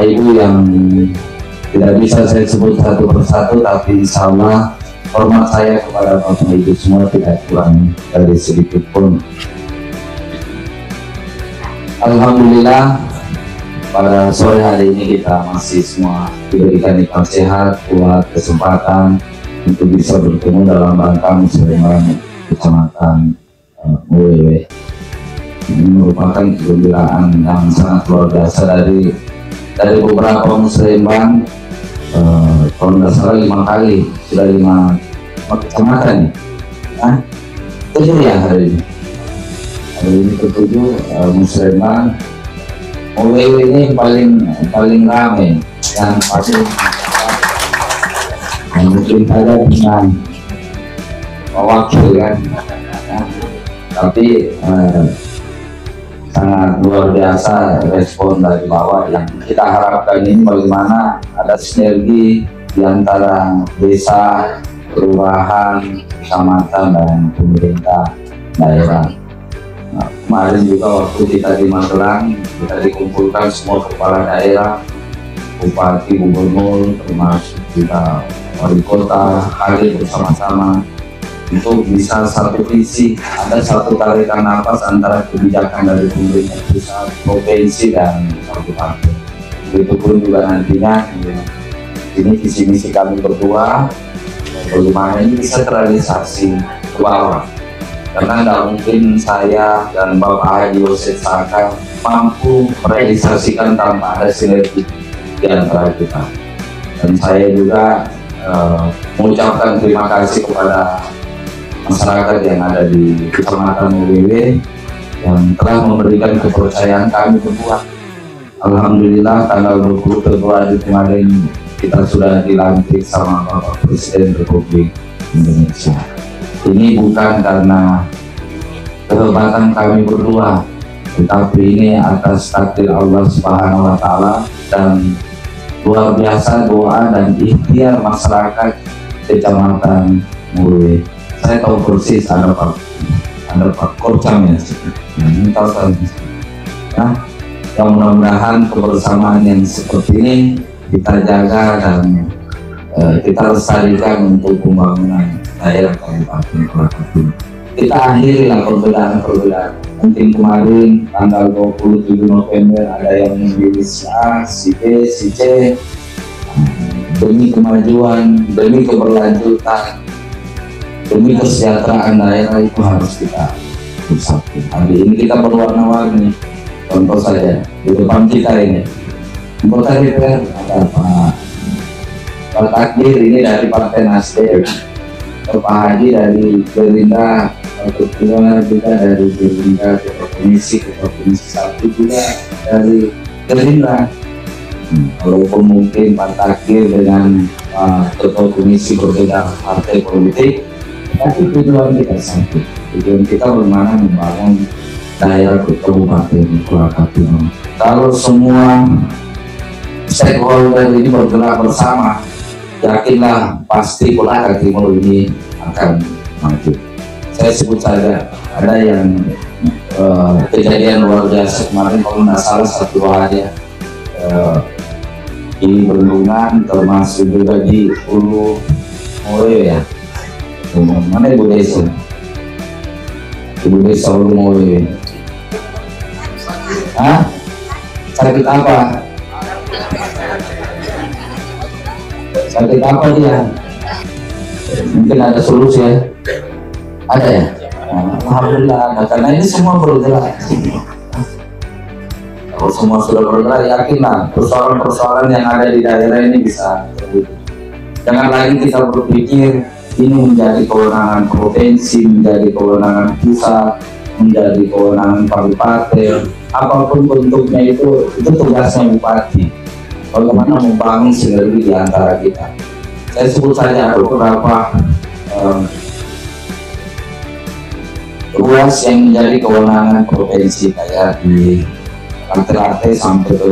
Ibu yang tidak bisa saya sebut satu persatu, tapi insya Allah hormat saya kepada Bapak Ibu semua tidak kurang dari sedikit pun. Alhamdulillah pada sore hari ini kita masih semua diberikan nikmat sehat, kuat, kesempatan untuk bisa bertemu dalam rangka musyawarah Kecamatan Muwewe. Ini merupakan kegembiraan yang sangat luar biasa dari beberapa musliman. Kalau nggak salah 5 kali, sudah 5 kecamatan nih. Nah, 7 ya hari ini ke-7 musliman. Muwewe ini paling ramai dan pasti mungkin saja dengan wakil kan, tapi sangat luar biasa respon dari bawah. Yang kita harapkan ini bagaimana ada sinergi di antara desa, kelurahan, kecamatan, dan pemerintah daerah. Nah, kemarin juga waktu kita di Magelang, kita dikumpulkan semua kepala daerah, bupati, gubernur, termasuk juga wali kota, hadir bersama-sama untuk bisa satu visi, ada satu tarikan nafas antara kebijakan dari pemerintah pusat, provinsi, dan kabupaten. Begitupun juga nantinya ini visi misi kami berdua, bagaimana ini bisa terrealisasi ke bawah. Karena tidak mungkin saya dan Bapak Haji Yosef Saka mampu merealisasikan tanpa ada sinergi di antara kita. Dan saya juga mengucapkan terima kasih kepada masyarakat yang ada di Kecamatan Muwewe yang telah memberikan kepercayaan kami berdua. Alhamdulillah tanggal 20 Februari kemarin kita sudah dilantik sama Bapak Presiden Republik Indonesia. Ini bukan karena kehebatan kami berdua, tetapi ini atas takdir Allah Subhanahu wa Ta'ala dan luar biasa doa dan ikhtiar masyarakat Kecamatan Muwewe. Saya tahu persis ada Pak Korcam ya. Ini tahu kan. Nah, yang mudah-mudahan kebersamaan yang seperti ini kita jaga dan kita lestarikan untuk pembangunan daerah kabupaten kota. Kita akhirilah perbedaan-perbedaan. Mungkin kemarin tanggal 27 November ada yang memilih si A, si B, si C, demi kemajuan, demi keberlanjutan, demi kesejahteraan daerah itu harus kita bersatu. Hari ini kita berwarna-warni. Contoh saja di depan kita ini, anggota DPR ada Pak Takdir ini dari Partai Nasdem, Pak Haji dari Gerindra, Pak Ketua juga dari Gerindra, Ketua Komisi 1 juga dari Gerindra. Walaupun mungkin Pak Takdir dengan Ketua Komisi berbeda partai politik, tapi tujuan kita satu. Tujuan kita bagaimana membangun daerah kabupaten kota. Kalau semua stakeholder ini bergerak bersama, yakinlah pasti Kota Timur ini akan maju. Saya sebut saja ada yang kejadian luar biasa kemarin, kalau nggak salah 1 hari ya, di Bendungan, termasuk juga di Ulu Muwewe ya. Mana Ibu Desa? Ibu Desa Ulu Muwewe. Hah? Sakit apa? Sakit apa dia? Mungkin ada solusi ya? Ada ya? Alhamdulillah ada, karena ini semua bergerak. Kalau semua sudah bergerak, yakinlah persoalan-persoalan yang ada di daerah ini bisa terwujud. Jangan lagi kita berpikir ini menjadi kewenangan provinsi, menjadi kewenangan pusat, menjadi kewenangan kabupaten, apapun bentuknya itu tugasnya bupati. Bagaimana membangun sinergi di antara kita. Saya sebut saja beberapa ruas yang menjadi kewenangan provinsi, kayak di Rantai sampai ke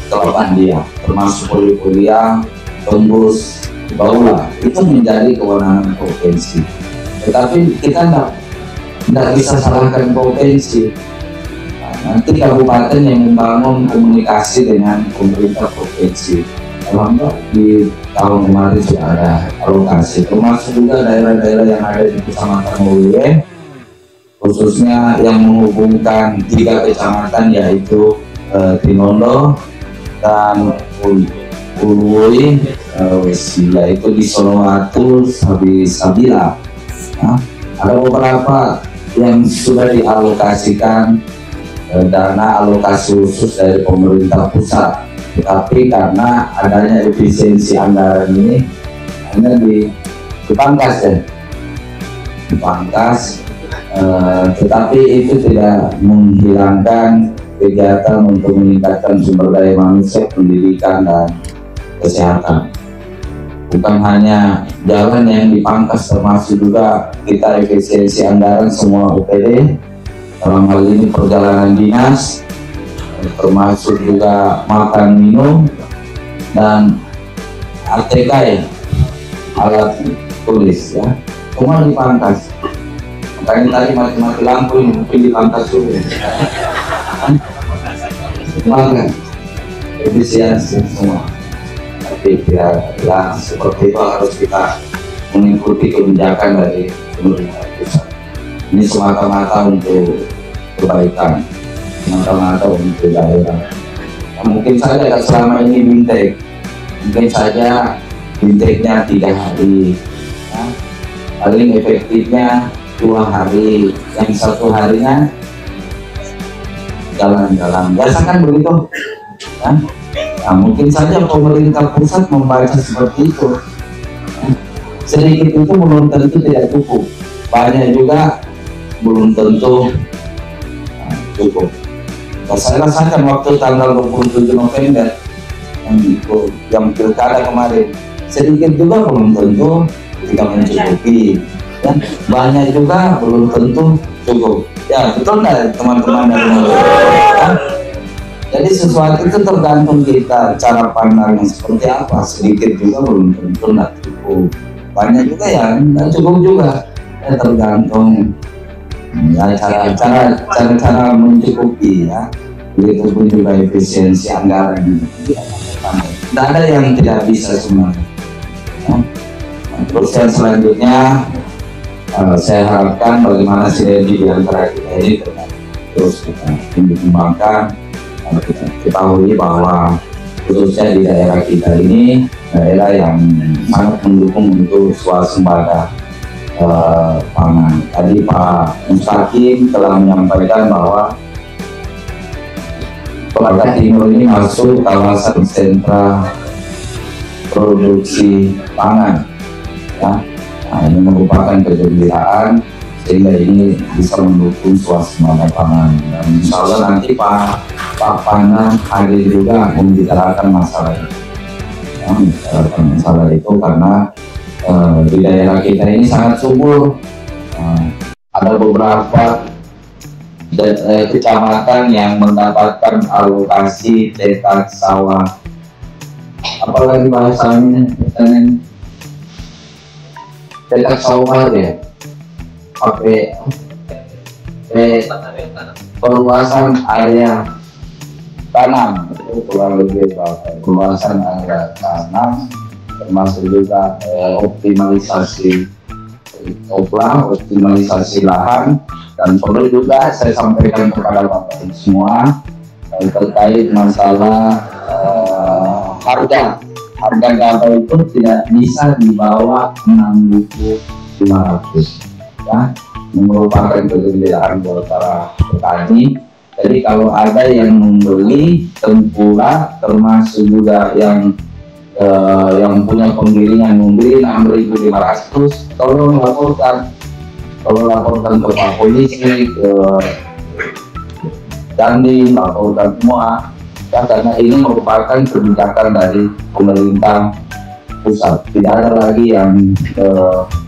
Telapandia, termasuk kuliah, tembus Baula, itu menjadi kewenangan provinsi. Tetapi kita tidak bisa salahkan provinsi. Nanti kabupaten yang membangun komunikasi dengan pemerintah provinsi. provinsi. Alhamdulillah di tahun kemarin sudah ada alokasi, termasuk juga daerah-daerah yang ada di Kecamatan Mulye, khususnya yang menghubungkan 3 kecamatan yaitu Tinondo dan Uluwui, yaitu di Solowatu, Sabila. Nah, ada beberapa yang sudah dialokasikan dana alokasi khusus dari pemerintah pusat, tetapi karena adanya efisiensi anggaran ini hanya dipangkas ya, dipangkas, tetapi itu tidak menghilangkan kegiatan untuk meningkatkan sumber daya manusia, pendidikan dan kesehatan. Bukan hanya jalan yang dipangkas, termasuk juga kita efisiensi anggaran semua OPD, dalam hal ini perjalanan dinas, termasuk juga makan minum dan ATK ya, alat tulis ya, semua dipangkas. Makanya tadi mati-mati lampu ini mungkin dipangkas dulu. Maka efisiensi semua. Tapi ya seperti itu harus kita mengikuti kebijakan dari pemerintah pusat. Ini semata-mata untuk kebaikan, semata-mata untuk daerah. Nah, mungkin saja selama ini bintek, mungkin saja binteknya 3 hari, ya. Paling efektifnya 2 hari, yang 1 harinya jalan-jalan. Biasakan begitu, ya. Nah, mungkin saja pemerintah pusat membaca seperti itu. Sedikit itu belum tentu tidak cukup, banyak juga belum tentu cukup. Nah, saya rasakan waktu tanggal 27 November yang pilkada kemarin, sedikit juga belum tentu tidak mencukupi, ya. Banyak juga belum tentu cukup. Ya betul nggak teman-teman dari ya? Jadi sesuatu itu tergantung kita, cara pandangnya seperti apa. Sedikit juga belum tentu nggak cukup, banyak juga yang nggak cukup juga, ya, tergantung ya cara mencukupi ya. Begitupun juga efisiensi anggaran, tidak ada yang tidak bisa semuanya ya. Nah, terus yang selanjutnya saya harapkan bagaimana sinergi di antara kita ini terus kita kembangkan. Kita ketahui bahwa khususnya di daerah kita ini daerah yang sangat mendukung untuk swasembada pangan. Tadi Pak Mustaqim telah menyampaikan bahwa Kota Timur ini masuk kawasan sentra produksi pangan, ya. Nah, ini merupakan kegembiraan sehingga ini bisa mendukung swasembada pangan. Dan insya Allah nanti Pak Panang hadir juga membicarakan masalah itu, ya, membicarakan masalah itu karena di daerah kita ini sangat subur. Ada beberapa kecamatan yang mendapatkan alokasi cetak sawah, apalagi bahasanya cetak sawah ya, pakai perluasan area tanam, itu kurang lebih perluasan area tanam, termasuk juga optimalisasi optimalisasi lahan. Dan perlu juga saya sampaikan kepada Bapak semua terkait masalah harga gabah itu tidak bisa di bawah 6.500 ya, merupakan kegembiraan buat para petani. Jadi kalau ada yang membeli tempura, termasuk juga yang punya penggiringan membeli 6.500, tolong laporkan ke Pak Polisi, ke Dandim, laporkan semua ya, karena ini merupakan kebijakan dari pemerintah pusat. Tidak ada lagi yang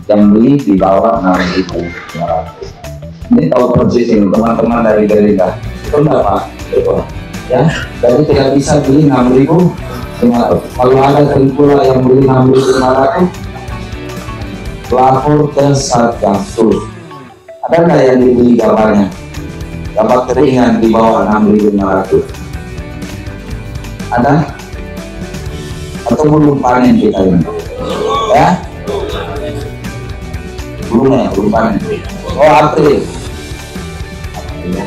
beli di bawah 6.500. Ini tahu persis ini teman-teman dari Gerindra, itu enggak Pak? Betul. Ya, jadi tidak bisa beli 6.500. Kalau ada tempura yang beli 6.500, lapor ke Satgasus. Ada nggak yang dibeli gabahnya? Gabah keringan di bawah 6.500. Ada? atau belum panen kita ini? Ya, belum panen. Oh, April. Ya.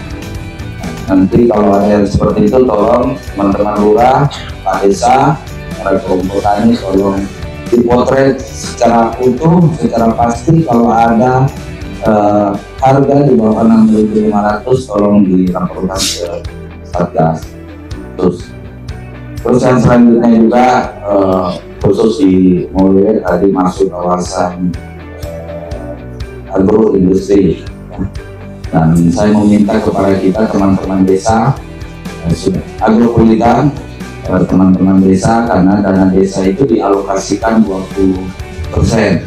Nanti kalau ada yang seperti itu, tolong teman-teman lurah, Pak Desa, para kelompok tani, tolong dipotret secara utuh, secara pasti. Kalau ada harga di bawah 6.500, tolong dilaporkan ke Satgas. Terus yang selanjutnya juga khusus di Mulai tadi masuk kawasan agroindustri, dan saya meminta kepada kita teman-teman desa agropolitan, teman-teman desa, karena dana desa itu dialokasikan 20%,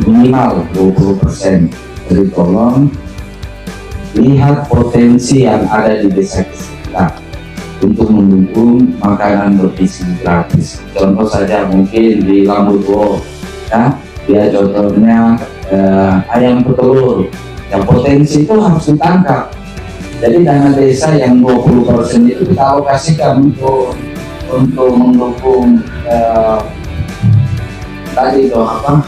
minimal 20%. Jadi tolong lihat potensi yang ada di desa kita untuk mendukung makanan bergizi gratis. Contoh saja mungkin di Lambutuo, ya, dia contohnya ayam petelur, yang potensi itu harus ditangkap. Jadi dana desa yang 20% itu kita alokasikan untuk mendukung tadi itu apa,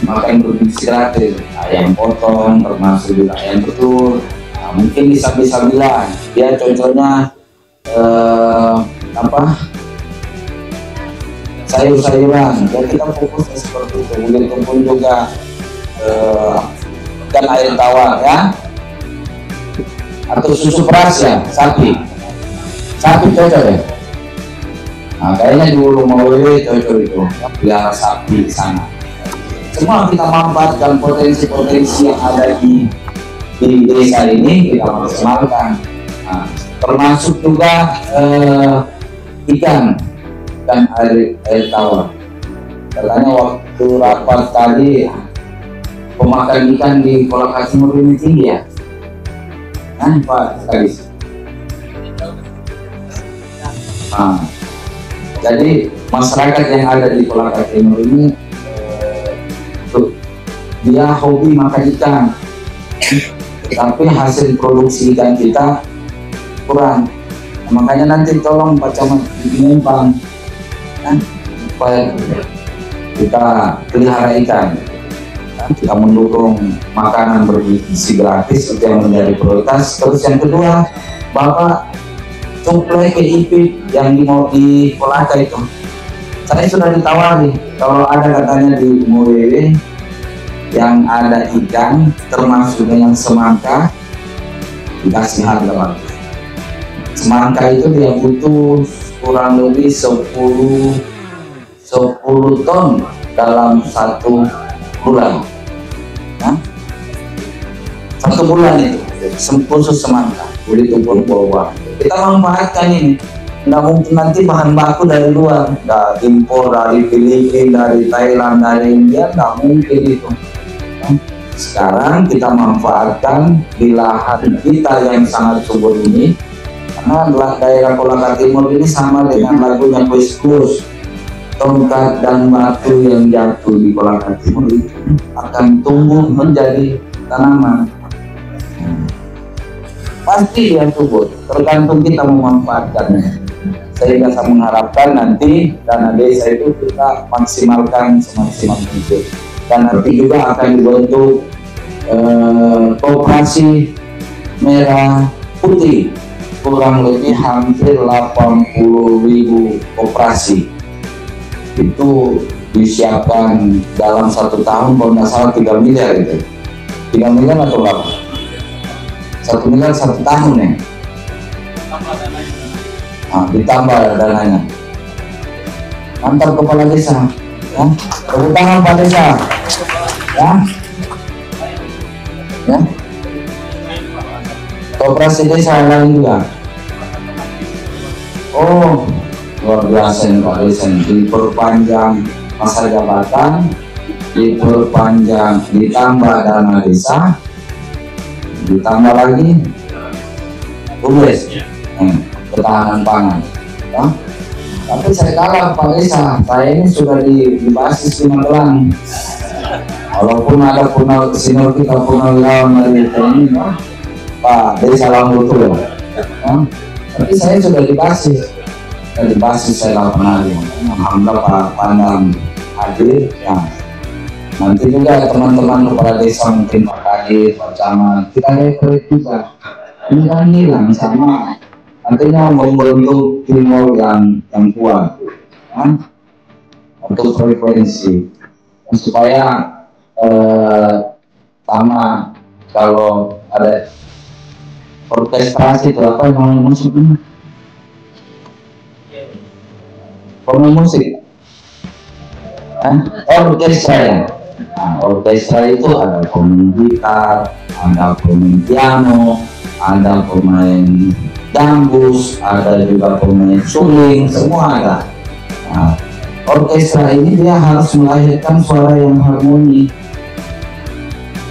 makan bergizi gratis, ayam potong, termasuk juga ayam petelur. Mungkin bisa bilang dia contohnya sayur-sayuran, dan kita fokusnya seperti itu. Begitu pun juga ikan air tawar, ya, atau susu peras, ya, sapi cocok ya. Nah, kayaknya dulu mau cocok itu pelihara sapi di sana. Semua kita manfaatkan potensi-potensi yang ada di desa ini, kita maksimalkan. Nah, termasuk juga ikan air tawar. Katanya waktu rapat tadi, pemakan ikan di Kolaka Timur ini tinggi, ya. Pak Kadis. Jadi masyarakat yang ada di Kolaka Timur ini dia hobi makan ikan, tapi hasil produksi ikan kita kurang. Makanya nanti tolong Pak Camat bikin empang, supaya kita pelihara ikan. Kita mendukung makanan bergizi gratis, itu yang menjadi prioritas. Terus yang kedua, Bapak suplai ke IP yang mau di Kolaka itu. Saya sudah ditawari, kalau ada katanya di Mulai yang ada ikan, termasuk dengan semangka, dikasih harga bagus. Semangka itu dia butuh kurang lebih 10 ton dalam 1 bulan. Satu bulan itu khusus semangka, begitu pun buah. Kita manfaatkan ini. Nggak mungkin nanti bahan baku dari luar, nggak impor dari Filipina, dari Thailand, dari India, nggak mungkin itu. Sekarang kita manfaatkan di lahan kita yang sangat subur ini, karena daerah Kolaka Timur ini sama dengan lagunya Kuis-Kus, tongkat dan batu yang jatuh di Kolaka Timur itu akan tumbuh menjadi tanaman. Pasti dia subur, tergantung kita memanfaatkannya. Sehingga saya mengharapkan nanti dana desa itu kita maksimalkan semaksimal mungkin. Dan nanti juga akan dibentuk koperasi merah putih, kurang lebih hampir 80.000 koperasi. Itu disiapkan dalam 1 tahun, kalau nggak salah 3 miliar gitu. 3 miliar atau berapa? 1 miliar 1 tahun, ya. Ditambah dananya. Mantap kepala desa, ya. Tepuk tangan Pak Desa, ya. Ya. Koperasi desa lain juga. Oh, luar biasa Pak Desa. Diperpanjang masa jabatan, diperpanjang, ditambah dana desa, ditambah lagi tugas ketahanan pangan. Ya. Tapi saya kalah Pak Desa, saya ini sudah di basis di Magelang. Walaupun ada senior kita purnawirawan dari TNI, ya, Pak Desa Lambutuo, ya. Tapi saya sudah di basis. dari basis saya penari. Alhamdulillah Pak Pandang hadir ya. Nanti juga teman-teman kepala desa mungkin Pak Kadir, Pak Camat, kita rekrut juga. Ini kan hilang sama, artinya membentuk timur yang kuat, ya? Untuk frekuensi supaya sama kalau ada orkestrasi itu apa yang musik ini? Pemain musik, orkestra ya. Nah, orkestra itu ada pemain gitar, ada pemain piano, ada pemain gambus, ada juga pemain suling, semua ada. Nah, orkestra ini dia harus melahirkan suara yang harmoni.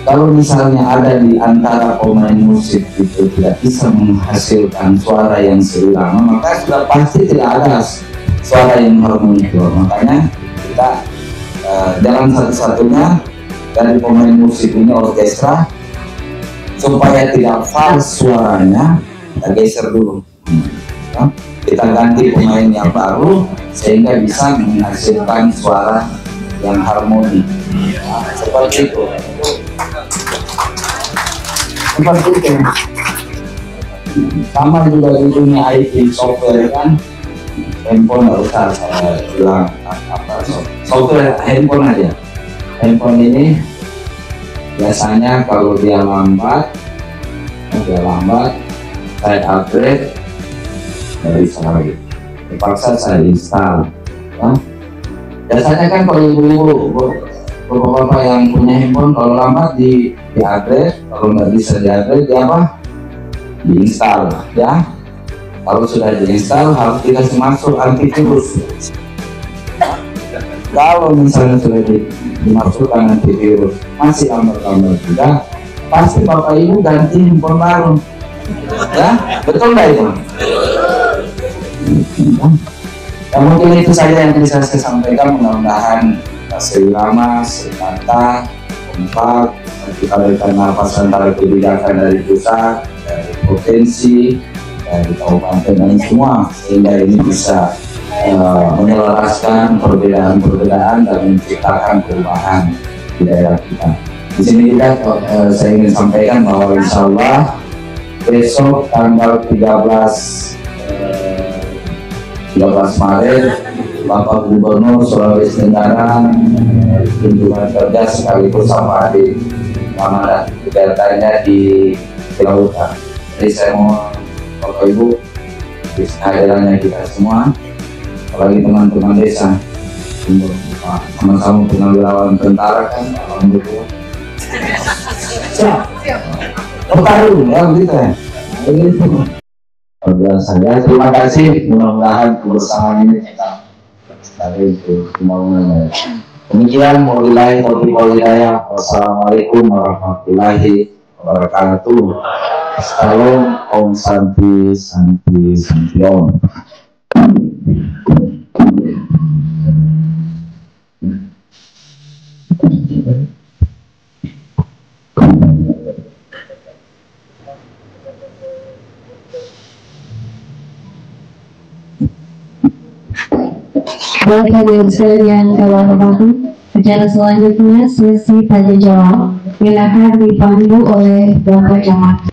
Kalau misalnya ada di antara pemain musik itu tidak bisa menghasilkan suara yang seirama, maka sudah pasti tidak ada suara yang harmoni. Makanya kita jalan satu-satunya dari pemain musik ini orkestra, supaya tidak fals suaranya, kita geser dulu. Kita ganti pemain yang baru sehingga bisa menghasilkan suara yang harmoni. Nah, seperti itu. Seperti itu. Sama juga di dunia IT software kan, handphone harus saya bilang apa software handphone aja. Handphone ini biasanya kalau dia lambat, saya upgrade, nggak bisa lagi. Terpaksa saya install. Ya. Biasanya kan kalau ibu-ibu, bapak-bapak yang punya handphone kalau lambat di upgrade, kalau nggak bisa di upgrade, dia apa? Diinstal, ya. Kalau sudah diinstal harus dikasih masuk antivirus. Kalau misalnya sudah dimasukkan antivirus masih lambat juga, pasti bapak ibu ganti handphone baru, ya betul nggak itu? Ya, mungkin itu saja yang bisa saya sampaikan. Mudah-mudahan seirama, sekata, kompak, kita berikan nafas antara kebijakan dari pusat, dari provinsi, dari kabupaten dan semua, sehingga ini bisa menyelaraskan perbedaan-perbedaan dan menciptakan perubahan di daerah kita. Di sini juga saya ingin sampaikan bahwa insya Allah besok tanggal 13 Maret Bapak Gubernur Sulawesi Tenggara kunjungan kerja sekaligus sama di mana kegiatannya di Lautan. Jadi saya mau Bapak Ibu di hadirannya kita semua, apalagi teman-teman desa, sama-sama purnawirawan tentara kan, alhamdulillah. Siap. Pertaruh ya begitu ya. Begitu. Saya terima kasih, mudah-mudahan kebersamaan ini kita dari itu semuanya. Demikian wabillahi taufiq wal hidayah. Wassalamualaikum warahmatullahi wabarakatuh. Salam Om Santi Santi Santi Om. Baik hadirin sekalian kawan baru, acara selanjutnya sesi tanya jawab. Silakan dipandu oleh Bapak Camat.